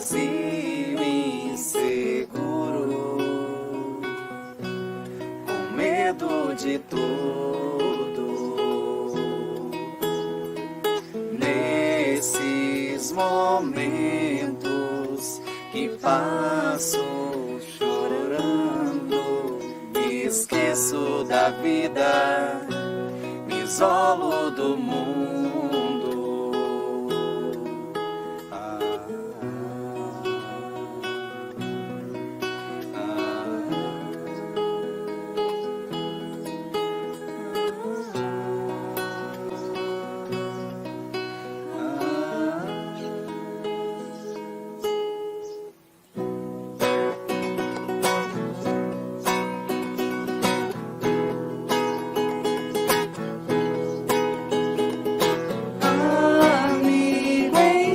vazio e inseguro, com medo de tudo. Nesses momentos que passo chorando, me esqueço da vida, me isolo do mundo.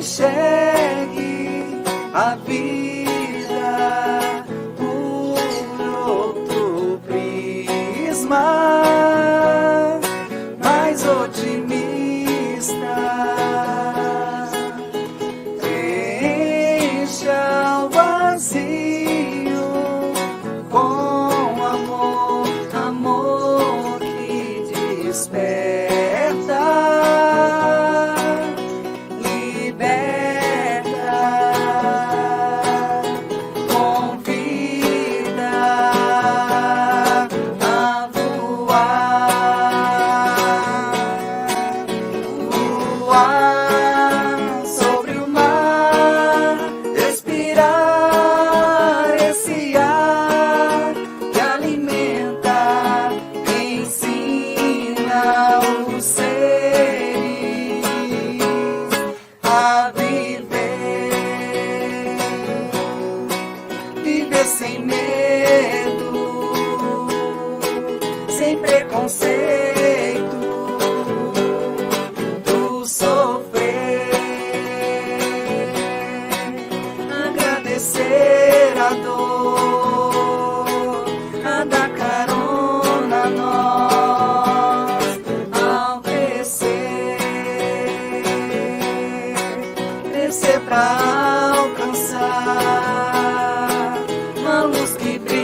Enxergue a vida por outro prisma, mais otimista. Preencha o vazio com amor, amor que desperta. Sem medo, sem preconceito do sofrer, agradecer a dor, a dar carona a nós ao crescer, crescer pra alcançar a luz que brilha,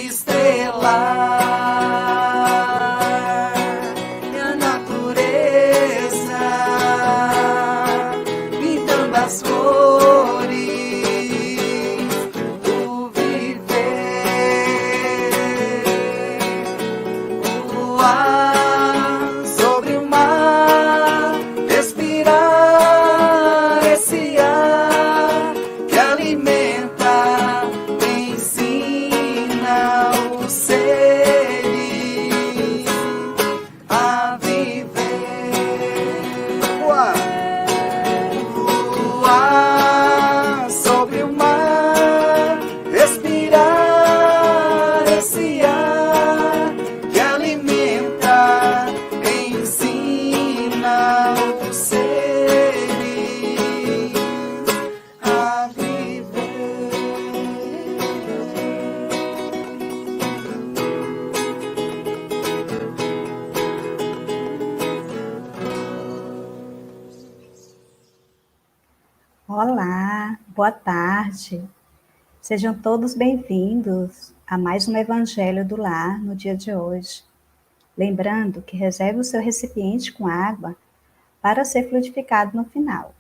estrelar, e a natureza pintando as cores do viver, voar sobre o mar, respirar esse ar que alimenta, ensina os seres a viver. Voar sobre o mar, respirar esse ar que alimenta, ensina os seres a viver. Olá, boa tarde. Sejam todos bem-vindos a mais um Evangelho do Lar no dia de hoje. Lembrando que reserve o seu recipiente com água para ser fluidificado no final.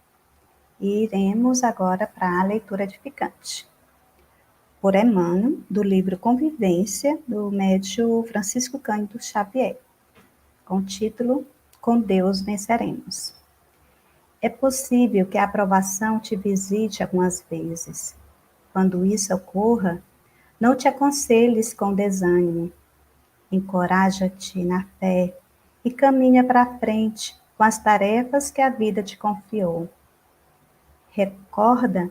E iremos agora para a leitura edificante. Por Emmanuel, do livro Convivência, do médium Francisco Cândido Xavier, com o título Com Deus Venceremos. É possível que a aprovação te visite algumas vezes. Quando isso ocorra, não te aconselhes com desânimo. Encoraja-te na fé e caminha para frente com as tarefas que a vida te confiou. Recorda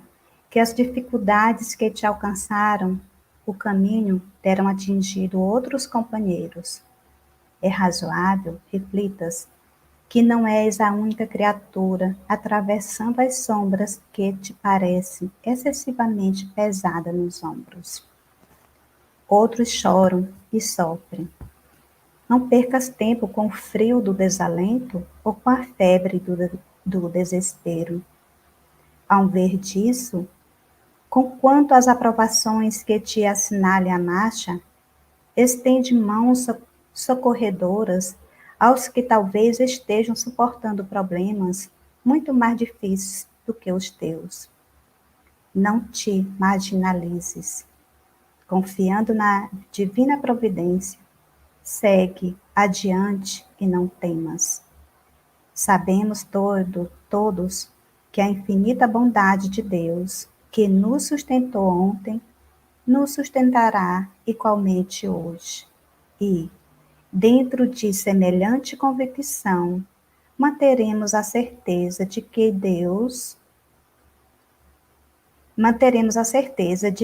que as dificuldades que te alcançaram o caminho terão atingido outros companheiros. É razoável, reflitas, que não és a única criatura atravessando as sombras que te parecem excessivamente pesadas nos ombros. Outros choram e sofrem. Não percas tempo com o frio do desalento ou com a febre do desespero. Ao ver disso, conquanto as aprovações que te assinale a marcha, estende mãos socorredoras aos que talvez estejam suportando problemas muito mais difíceis do que os teus. Não te marginalizes. Confiando na divina providência, segue adiante e não temas. Sabemos todos que a infinita bondade de Deus, que nos sustentou ontem, nos sustentará igualmente hoje. E, dentro de semelhante convicção, manteremos a certeza de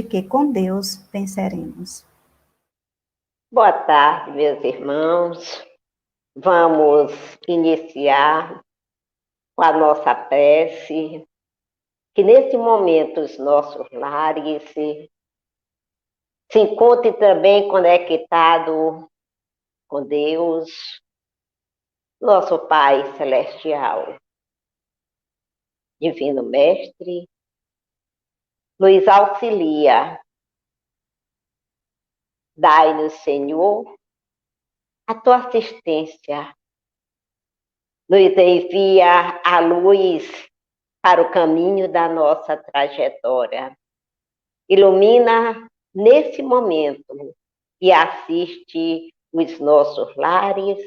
que com Deus venceremos. Boa tarde, meus irmãos. Vamos iniciar com a nossa prece, que nesse momento os nossos lares se encontrem também conectados com Deus, nosso Pai Celestial. Divino Mestre, nos auxilia. Dai-nos, Senhor, a tua assistência. Nos envia a luz para o caminho da nossa trajetória. Ilumina nesse momento e assiste os nossos lares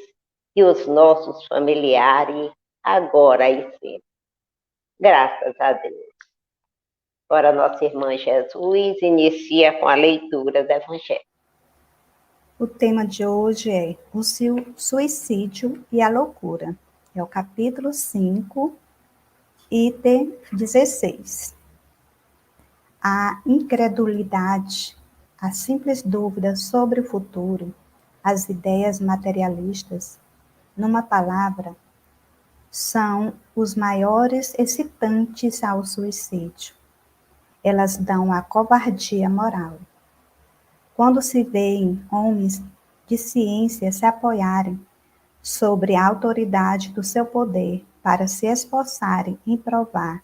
e os nossos familiares, agora e sempre. Graças a Deus. Agora, nossa irmã Jesus inicia com a leitura do Evangelho. O tema de hoje é o suicídio e a loucura. É o capítulo 5, item 16. A incredulidade, a simples dúvida sobre o futuro, as ideias materialistas, numa palavra, são os maiores excitantes ao suicídio. Elas dão a covardia moral. Quando se veem homens de ciência se apoiarem sobre a autoridade do seu poder para se esforçarem em provar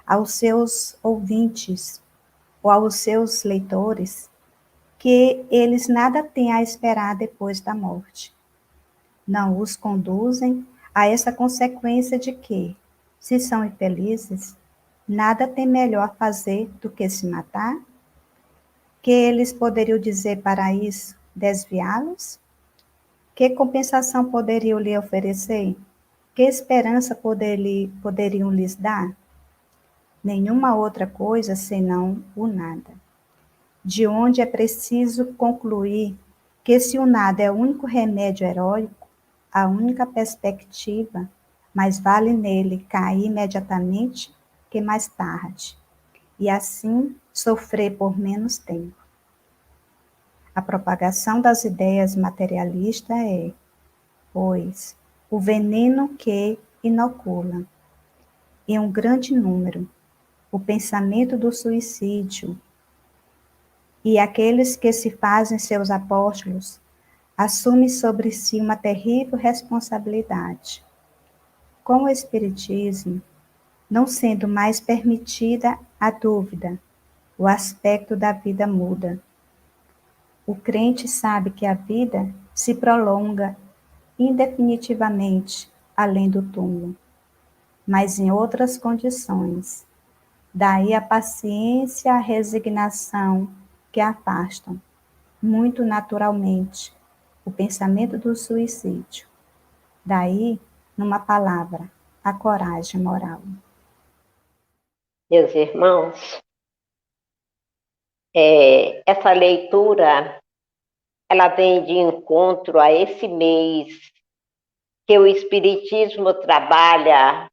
aos seus ouvintes ou aos seus leitores que eles nada têm a esperar depois da morte. Não os conduzem a essa consequência de que, se são infelizes, nada tem melhor a fazer do que se matar? Que eles poderiam dizer para isso? Desviá-los? Que compensação poderiam lhe oferecer? Que esperança poderiam lhes dar? Nenhuma outra coisa senão o nada. De onde é preciso concluir que se o nada é o único remédio heróico, a única perspectiva, mais vale nele cair imediatamente que mais tarde, e assim sofrer por menos tempo. A propagação das ideias materialistas é, pois, o veneno que inocula, em um grande número, o pensamento do suicídio, e aqueles que se fazem seus apóstolos assumem sobre si uma terrível responsabilidade. Com o Espiritismo, não sendo mais permitida a dúvida, o aspecto da vida muda. O crente sabe que a vida se prolonga indefinitivamente além do túmulo, mas em outras condições. Daí a paciência e a resignação que afastam, muito naturalmente, o pensamento do suicídio. Daí, numa palavra, a coragem moral. Meus irmãos, essa leitura, ela vem de encontro a esse mês que o Espiritismo trabalha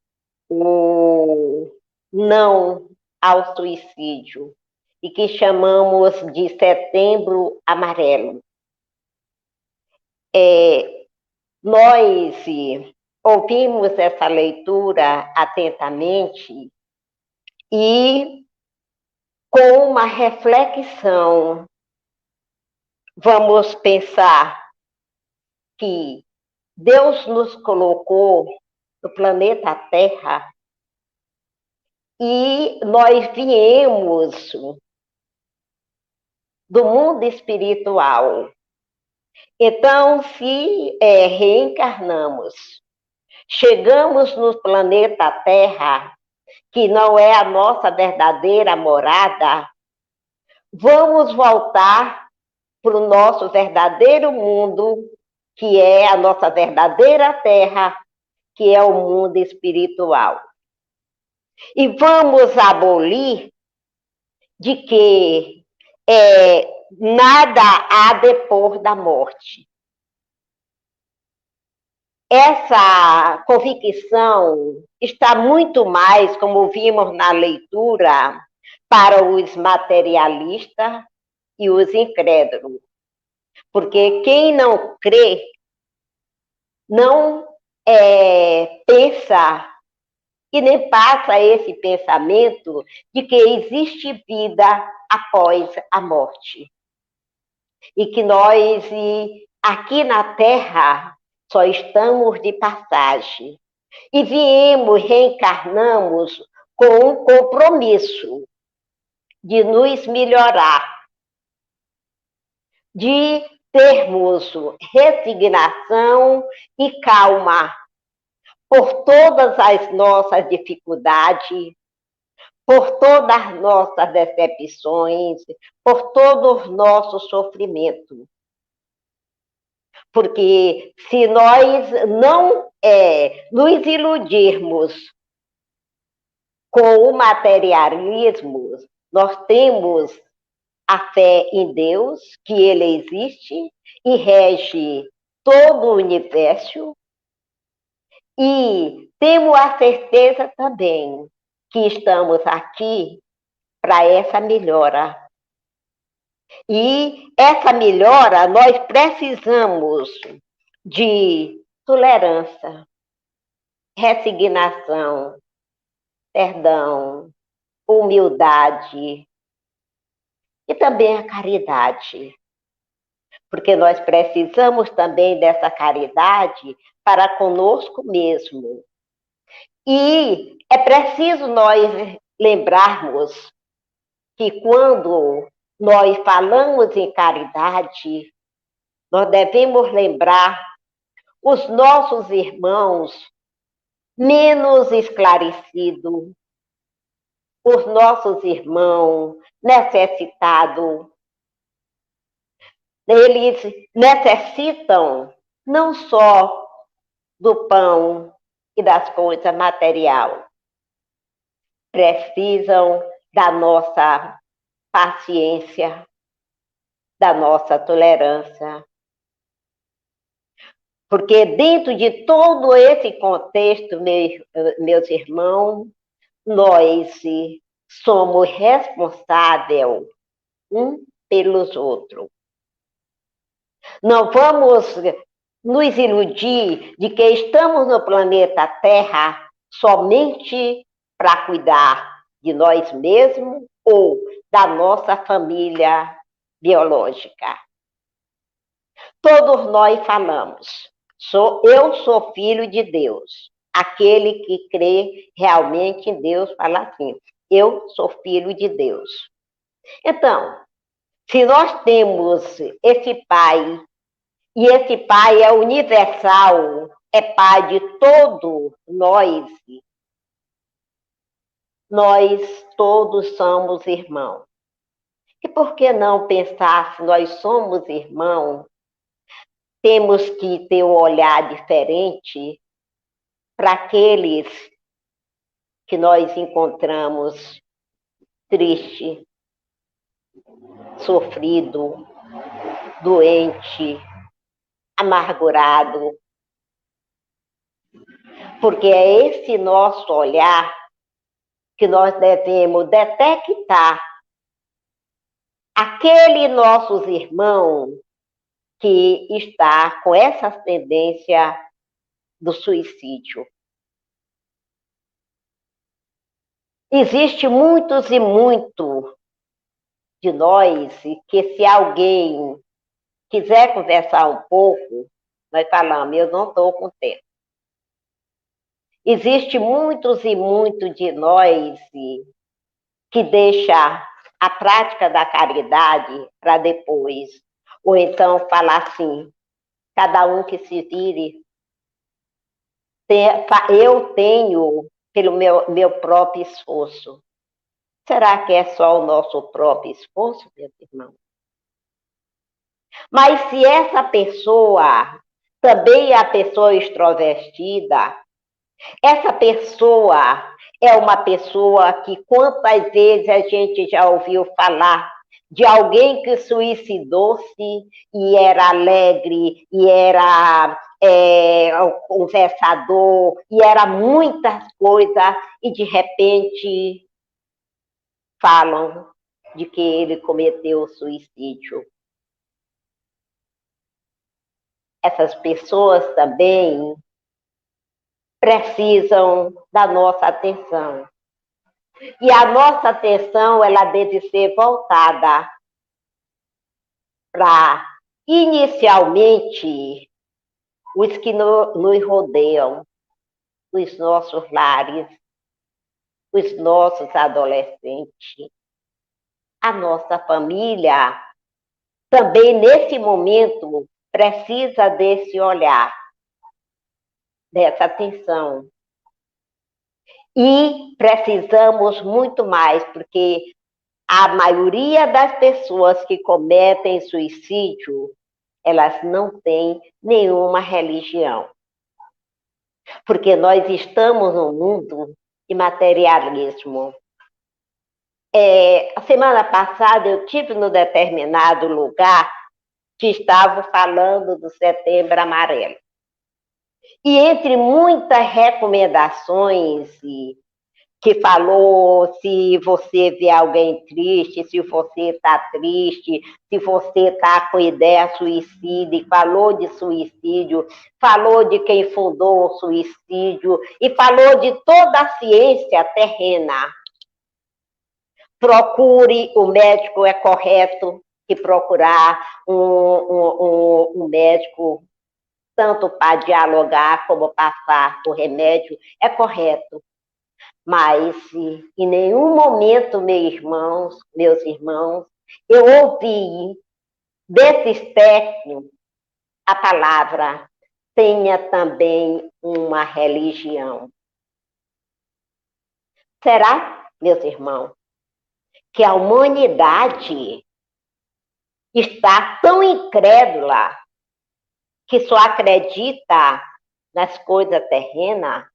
o não ao suicídio e que chamamos de Setembro Amarelo. Nós ouvimos essa leitura atentamente e, com uma reflexão, vamos pensar que Deus nos colocou no planeta Terra E nós viemos do mundo espiritual. Então, se reencarnamos, chegamos no planeta Terra, que não é a nossa verdadeira morada, vamos voltar para o nosso verdadeiro mundo, que é a nossa verdadeira Terra, que é o mundo espiritual. E vamos abolir de que nada há depois da morte. Essa convicção está muito mais, como vimos na leitura, para os materialistas e os incrédulos. Porque quem não crê, não pensa e nem passa esse pensamento de que existe vida após a morte. E que nós, aqui na Terra, só estamos de passagem. E viemos, reencarnamos com um compromisso de nos melhorar, de termos resignação e calma por todas as nossas dificuldades, por todas as nossas decepções, por todo o nosso sofrimento. Porque se nós não nos iludirmos com o materialismo, nós temos a fé em Deus, que Ele existe e rege todo o universo, e temos a certeza também que estamos aqui para essa melhora. E essa melhora, nós precisamos de tolerância, resignação, perdão, humildade e também a caridade. Porque nós precisamos também dessa caridade para conosco mesmo. E é preciso nós lembrarmos que quando nós falamos em caridade, nós devemos lembrar os nossos irmãos menos esclarecidos, os nossos irmãos necessitados. Eles necessitam não só do pão e das coisas materiais, precisam da nossa paciência, da nossa tolerância. Porque dentro de todo esse contexto, meus irmãos, nós somos responsáveis uns pelos outros. Não vamos nos iludir de que estamos no planeta Terra somente para cuidar de nós mesmos ou da nossa família biológica. Todos nós falamos, eu sou filho de Deus. Aquele que crê realmente em Deus fala assim, eu sou filho de Deus. Então, se nós temos esse Pai, e esse Pai é universal, é Pai de todos nós todos somos irmãos. E por que não pensar, se nós somos irmãos, temos que ter um olhar diferente para aqueles que nós encontramos triste, sofrido, doente, amargurado. Porque é esse nosso olhar que nós devemos detectar aquele nossos irmãos que está com essa tendência do suicídio. Existe muitos e muito de nós que se alguém quiser conversar um pouco, nós falamos, eu não estou com tempo. Existe muitos e muitos de nós que deixa a prática da caridade para depois. Ou então falar assim, cada um que se vire. Eu tenho pelo meu próprio esforço. Será que é só o nosso próprio esforço, meus irmãos? Mas se essa pessoa também é a pessoa extrovertida, essa pessoa é uma pessoa que quantas vezes a gente já ouviu falar de alguém que suicidou-se e era alegre, e era conversador, e era muitas coisas, e de repente falam de que ele cometeu suicídio. Essas pessoas também precisam da nossa atenção. E a nossa atenção, ela deve ser voltada para, inicialmente, os que nos rodeiam, os nossos lares, os nossos adolescentes, a nossa família, também nesse momento precisa desse olhar, dessa atenção. E precisamos muito mais, porque a maioria das pessoas que cometem suicídio, elas não têm nenhuma religião. Porque nós estamos num mundo de materialismo. A semana passada eu tive num determinado lugar que estava falando do Setembro Amarelo. E entre muitas recomendações que falou se você vê alguém triste, se você está triste, se você está com ideia suicida, e falou de suicídio, falou de quem fundou o suicídio, e falou de toda a ciência terrena. Procure, o médico é correto que procurar um médico, tanto para dialogar como passar o remédio, é correto. Mas em nenhum momento, meus irmãos, eu ouvi desses técnicos a palavra tenha também uma religião. Será, meus irmãos, que a humanidade está tão incrédula que só acredita nas coisas terrenas?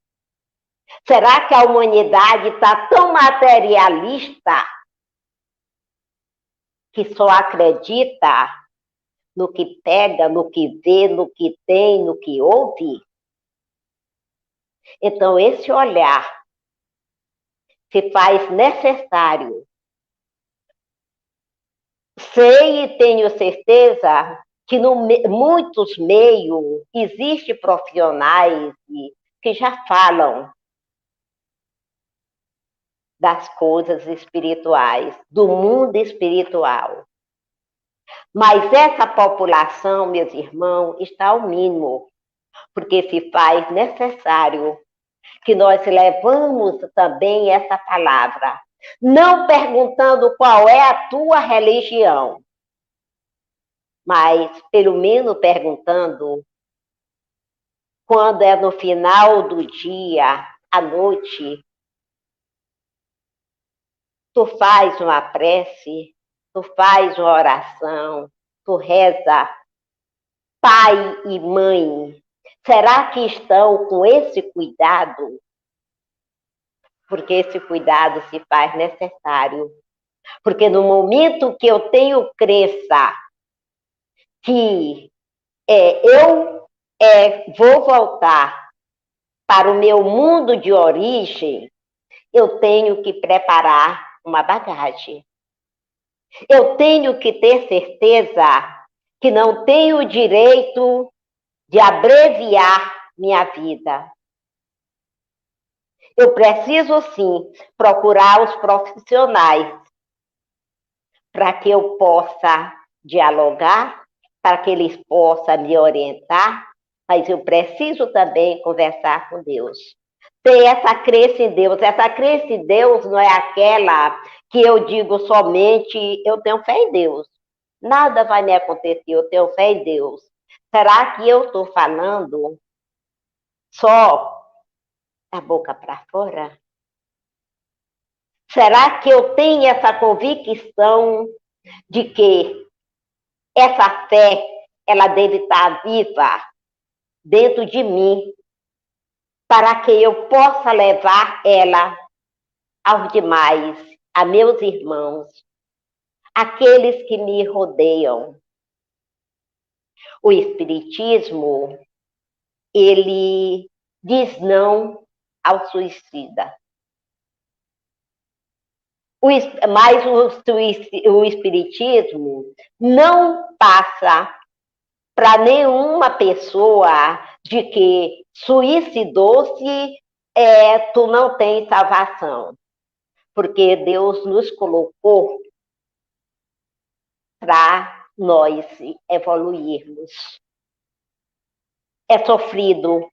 Será que a humanidade está tão materialista que só acredita no que pega, no que vê, no que tem, no que ouve? Então, esse olhar se faz necessário. Sei e tenho certeza que muitos meios existem profissionais que já falam das coisas espirituais, do mundo espiritual. Mas essa população, meus irmãos, está ao mínimo, porque se faz necessário que nós levamos também essa palavra, não perguntando qual é a tua religião, mas pelo menos perguntando quando é no final do dia, à noite, tu faz uma prece, tu faz uma oração, tu reza. Pai e mãe, será que estão com esse cuidado? Porque esse cuidado se faz necessário. Porque no momento que eu tenho crença que eu vou voltar para o meu mundo de origem, eu tenho que preparar uma bagagem. Eu tenho que ter certeza que não tenho o direito de abreviar minha vida. Eu preciso, sim, procurar os profissionais para que eu possa dialogar, para que eles possam me orientar, mas eu preciso também conversar com Deus. ter essa crença em Deus. Essa crença em Deus não é aquela que eu digo somente, eu tenho fé em Deus. Nada vai me acontecer, eu tenho fé em Deus. Será que eu estou falando só a boca para fora? Será que eu tenho essa convicção de que essa fé, ela deve estar viva dentro de mim, para que eu possa levar ela aos demais, a meus irmãos, aqueles que me rodeiam? O Espiritismo, ele diz não ao suicida. Mas o Espiritismo não passa para nenhuma pessoa de que suicidou-se, tu não tem salvação. Porque Deus nos colocou para nós evoluirmos. É sofrido,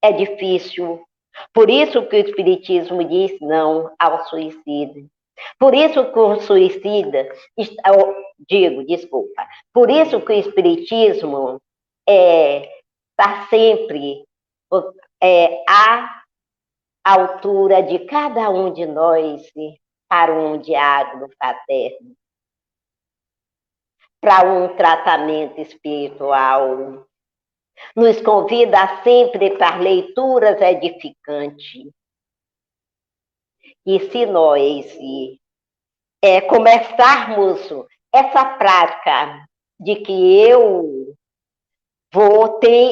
é difícil. Por isso que o Espiritismo diz não ao suicídio. Por isso que o suicida, por isso que o Espiritismo está sempre à altura de cada um de nós para um diálogo fraterno, para um tratamento espiritual. Nos convida sempre para leituras edificantes. E se nós começarmos essa prática de que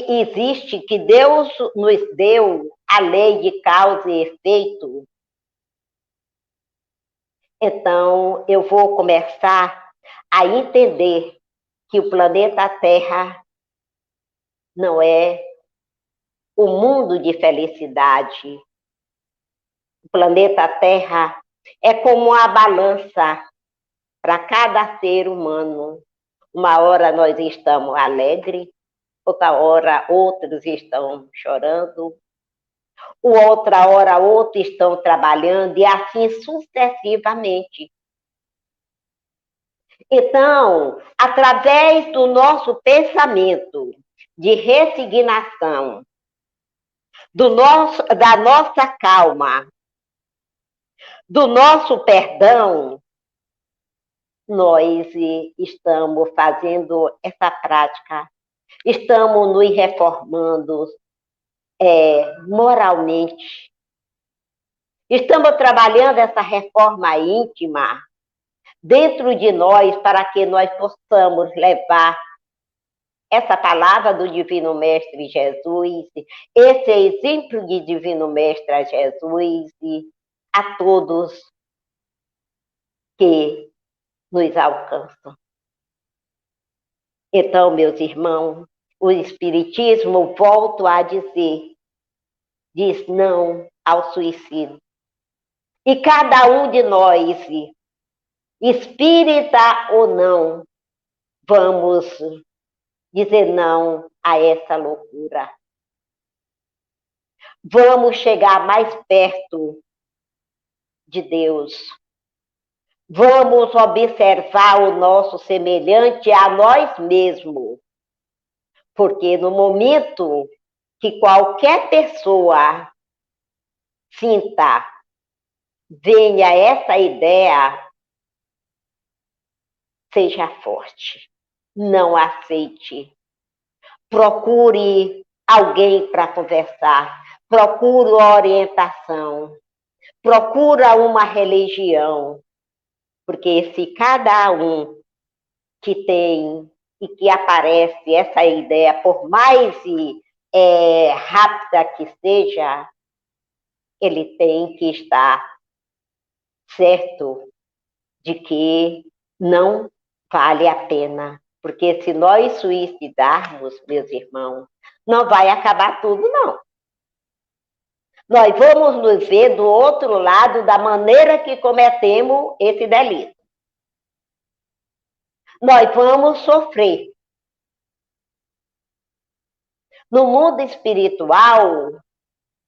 existe, que Deus nos deu a lei de causa e efeito, então eu vou começar a entender que o planeta Terra não é um mundo de felicidade. O planeta Terra é como uma balança para cada ser humano. Uma hora nós estamos alegres, outra hora outros estão chorando, outra hora outros estão trabalhando, e assim sucessivamente. Então, através do nosso pensamento de resignação, da nossa calma, do nosso perdão, nós estamos fazendo essa prática, estamos nos reformando moralmente, estamos trabalhando essa reforma íntima dentro de nós para que nós possamos levar essa palavra do Divino Mestre Jesus, esse exemplo de Divino Mestre Jesus a todos que nos alcançam. Então, meus irmãos, o Espiritismo, volto a dizer, diz não ao suicídio. E cada um de nós, espírita ou não, vamos dizer não a essa loucura. Vamos chegar mais perto de Deus. Vamos observar o nosso semelhante a nós mesmos. Porque no momento que qualquer pessoa sinta, venha essa ideia, seja forte. Não aceite. Procure alguém para conversar. Procure orientação. Procura uma religião. Porque se cada um que tem e que aparece essa ideia, por mais rápida que seja, ele tem que estar certo de que não vale a pena. Porque se nós suicidarmos, meus irmãos, não vai acabar tudo, não. Nós vamos nos ver do outro lado da maneira que cometemos esse delito. Nós vamos sofrer. No mundo espiritual,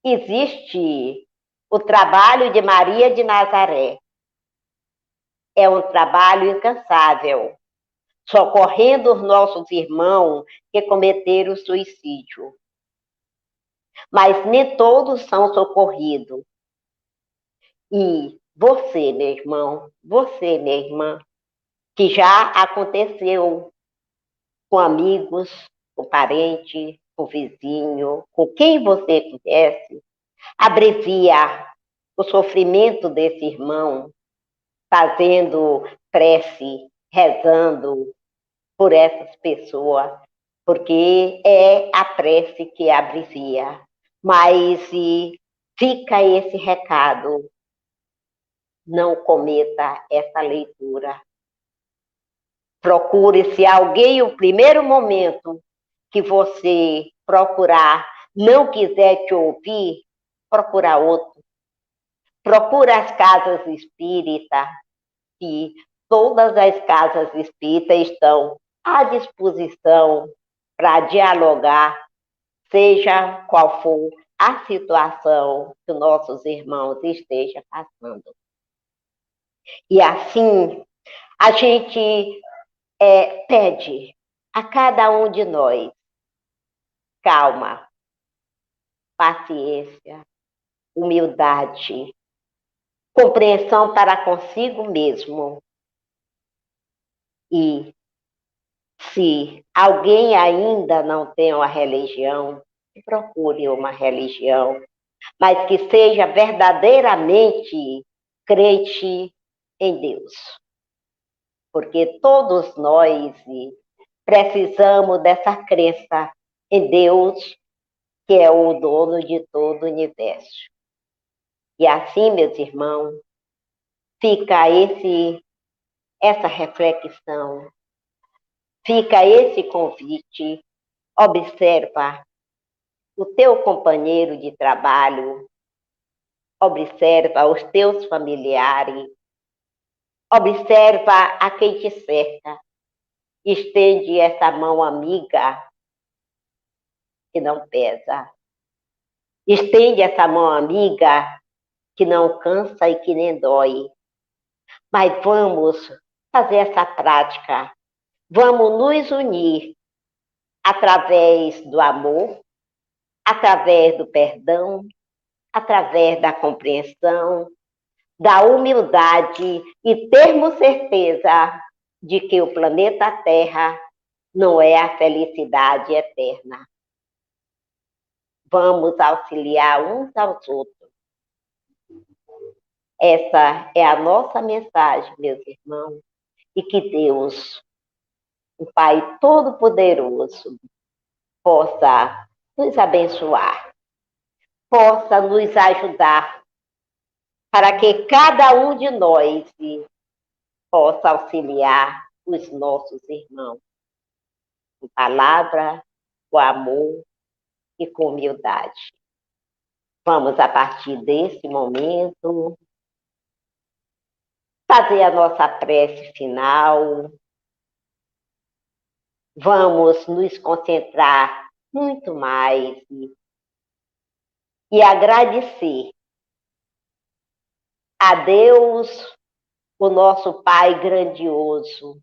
existe o trabalho de Maria de Nazaré. É um trabalho incansável, socorrendo os nossos irmãos que cometeram suicídio. Mas nem todos são socorridos. E você, meu irmão, você, minha irmã, que já aconteceu com amigos, com parente, com vizinho, com quem você conhece, abrevia o sofrimento desse irmão, fazendo prece, rezando por essas pessoas, porque é a prece que abrevia. Mas fica esse recado, não cometa essa leitura. Procure, se alguém, o primeiro momento que você procurar, não quiser te ouvir, procura outro. Procura as casas espíritas, que todas as casas espíritas estão à disposição para dialogar, seja qual for a situação que nossos irmãos estejam passando. E assim, a gente pede a cada um de nós calma, paciência, humildade, compreensão para consigo mesmo. E se alguém ainda não tem uma religião, procure uma religião, mas que seja verdadeiramente crente em Deus. Porque todos nós precisamos dessa crença em Deus, que é o dono de todo o universo. E assim, meus irmãos, fica essa reflexão, fica esse convite. Observa o teu companheiro de trabalho, observa os teus familiares, observa a quem te cerca, estende essa mão amiga que não pesa, estende essa mão amiga que não cansa e que nem dói. Mas vamos fazer essa prática, vamos nos unir através do amor, através do perdão, através da compreensão, da humildade e termos certeza de que o planeta Terra não é a felicidade eterna. Vamos auxiliar uns aos outros. Essa é a nossa mensagem, meus irmãos, e que Deus, o Pai Todo-Poderoso, possa nos abençoar, possa nos ajudar, para que cada um de nós possa auxiliar os nossos irmãos, com palavra, com amor e com humildade. Vamos, a partir desse momento, fazer a nossa prece final. Vamos nos concentrar muito mais e agradecer a Deus, o nosso Pai grandioso,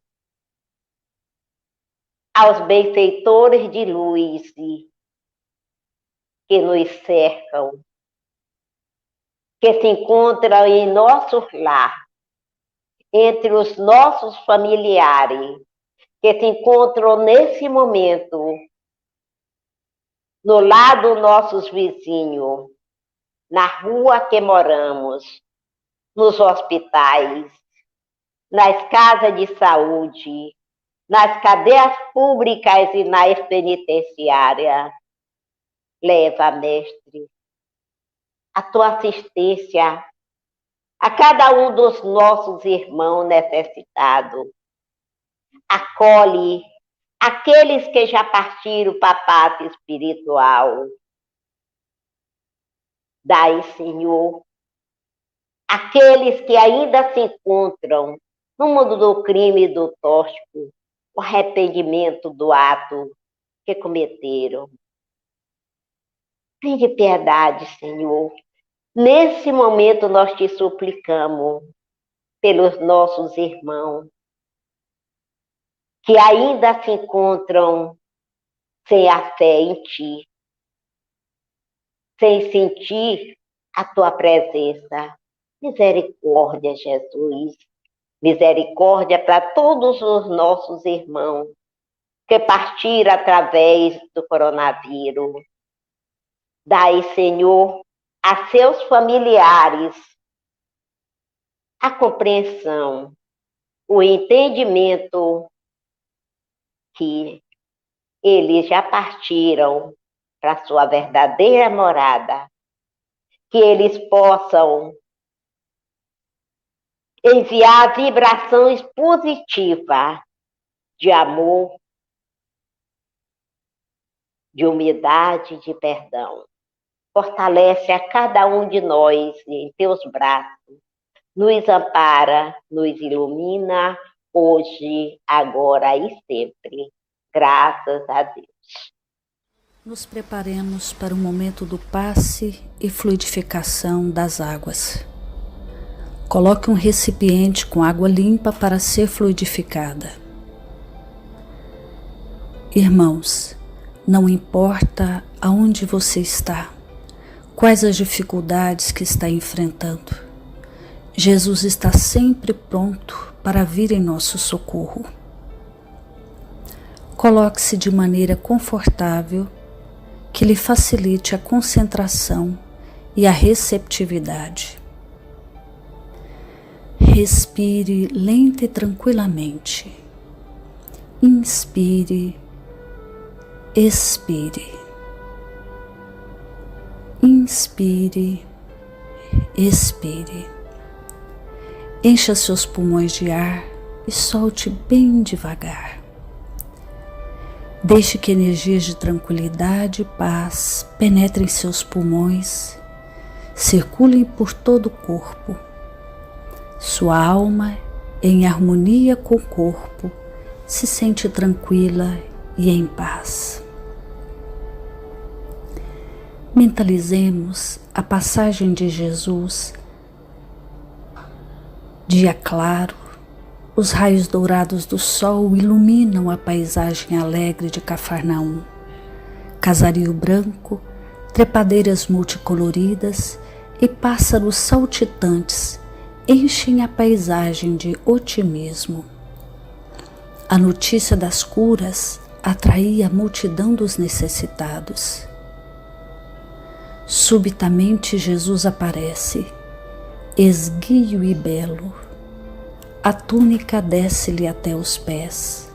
aos benfeitores de luz que nos cercam, que se encontram em nosso lar, entre os nossos familiares, que se encontram nesse momento no lado dos nossos vizinhos, na rua que moramos, nos hospitais, nas casas de saúde, nas cadeias públicas e nas penitenciárias. Leva, mestre, a tua assistência a cada um dos nossos irmãos necessitados. Acolhe aqueles que já partiram para a pátria espiritual. Dai, Senhor, aqueles que ainda se encontram no mundo do crime e do tóxico, o arrependimento do ato que cometeram. Tende piedade, Senhor. Nesse momento nós te suplicamos pelos nossos irmãos que ainda se encontram sem a fé em Ti, sem sentir a Tua presença. Misericórdia, Jesus. Misericórdia para todos os nossos irmãos que partiram através do coronavírus. Dai, Senhor, a seus familiares a compreensão, o entendimento que eles já partiram para a sua verdadeira morada, que eles possam enviar vibrações positivas de amor, de humildade, de perdão. Fortalece a cada um de nós em teus braços, nos ampara, nos ilumina, hoje, agora e sempre. Graças a Deus. Nos preparemos para o momento do passe e fluidificação das águas. Coloque um recipiente com água limpa para ser fluidificada. Irmãos, não importa aonde você está, quais as dificuldades que está enfrentando, Jesus está sempre pronto para vir em nosso socorro. Coloque-se de maneira confortável, que lhe facilite a concentração e a receptividade. Respire lenta e tranquilamente. Inspire, expire. Inspire, expire. Encha seus pulmões de ar e solte bem devagar. Deixe que energias de tranquilidade e paz penetrem seus pulmões, circulem por todo o corpo. Sua alma, em harmonia com o corpo, se sente tranquila e em paz. Mentalizemos a passagem de Jesus. Dia claro, os raios dourados do sol iluminam a paisagem alegre de Cafarnaum. Casario branco, trepadeiras multicoloridas e pássaros saltitantes enchem a paisagem de otimismo. A notícia das curas atraía a multidão dos necessitados. Subitamente Jesus aparece, esguio e belo. A túnica desce-lhe até os pés.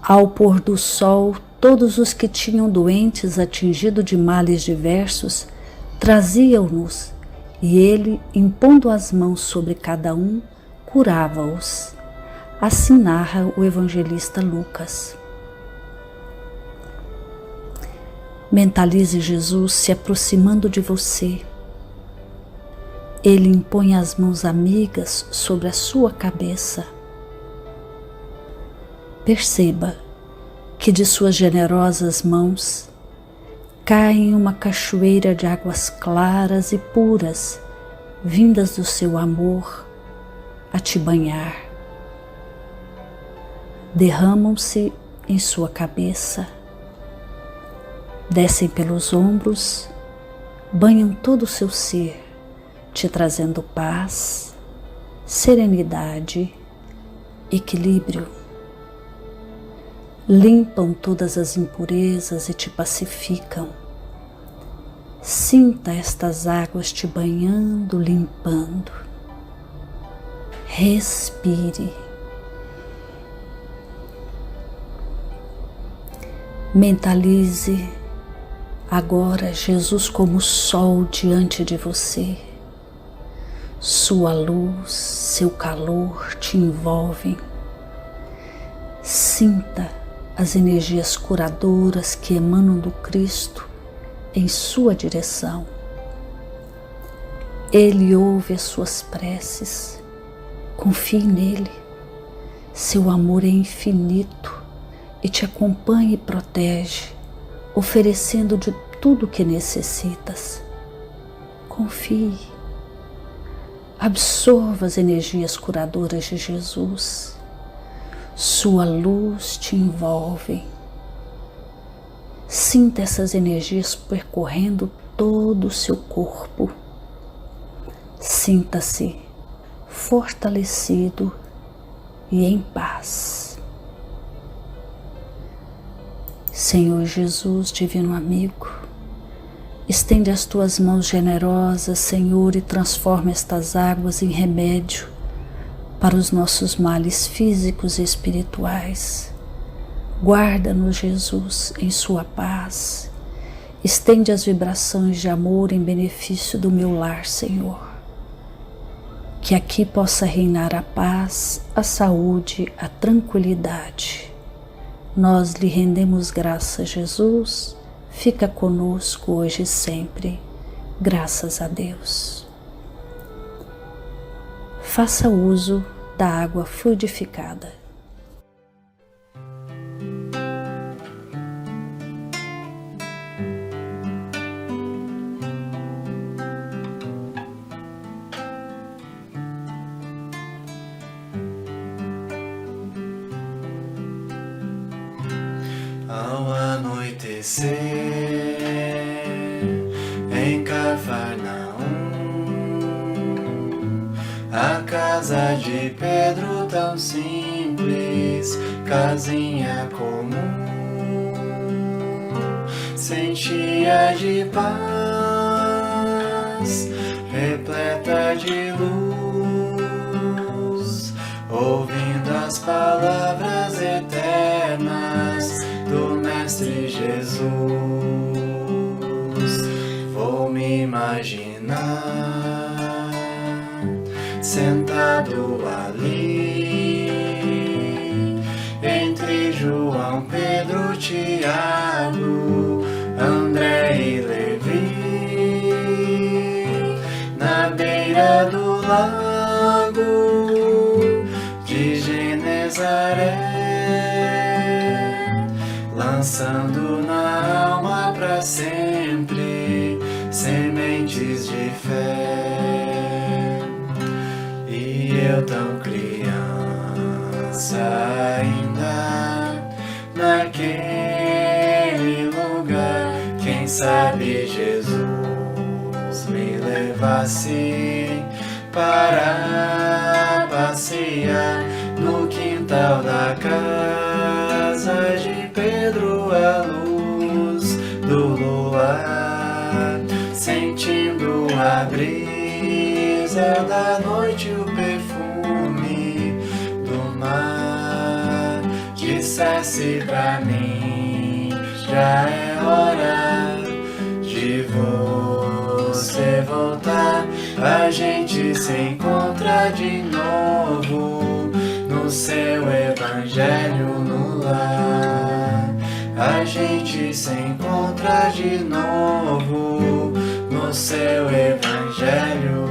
Ao pôr do sol, todos os que tinham doentes atingidos de males diversos traziam-nos, e ele, impondo as mãos sobre cada um, curava-os. Assim narra o evangelista Lucas. Mentalize Jesus se aproximando de você. Ele impõe as mãos amigas sobre a sua cabeça. Perceba que de suas generosas mãos caem uma cachoeira de águas claras e puras, vindas do seu amor a te banhar. Derramam-se em sua cabeça, descem pelos ombros, banham todo o seu ser, te trazendo paz, serenidade, equilíbrio. Limpam todas as impurezas e te pacificam. Sinta estas águas te banhando, limpando. Respire. Mentalize agora Jesus como sol diante de você. Sua luz, seu calor te envolvem. Sinta as energias curadoras que emanam do Cristo em sua direção. Ele ouve as suas preces. Confie nele. Seu amor é infinito e te acompanha e protege oferecendo de tudo o que necessitas. Confie. Absorva as energias curadoras de Jesus. Sua luz te envolve. Sinta essas energias percorrendo todo o seu corpo. Sinta-se fortalecido e em paz. Senhor Jesus, divino amigo, estende as tuas mãos generosas, Senhor, e transforma estas águas em remédio para os nossos males físicos e espirituais. Guarda-nos, Jesus, em sua paz. Estende as vibrações de amor em benefício do meu lar, Senhor. Que aqui possa reinar a paz, a saúde, a tranquilidade. Nós lhe rendemos graças, Jesus. Fica conosco hoje e sempre. Graças a Deus. Faça uso da água fluidificada. Ao anoitecer em Cafarnaum, a casa de Pedro tão simples, casinha comum, sentia de paz, repleta de luz, ouvindo as palavras eternas do Mestre Jesus. Vou me imaginar sentado ali entre João, Pedro, Tiago, André e Levi, na beira do lago de Genezaré, lançando na alma para sempre sementes de fé. E eu tão criança ainda naquele lugar, quem sabe Jesus me levasse para passear no quintal da casa de Pedro, a luz do luar, sentindo a brisa da noite, o perfume do mar. Dissesse pra mim, já é hora de você voltar. A gente se encontra de novo no seu evangelho no lar. A gente se encontra de novo no seu evangelho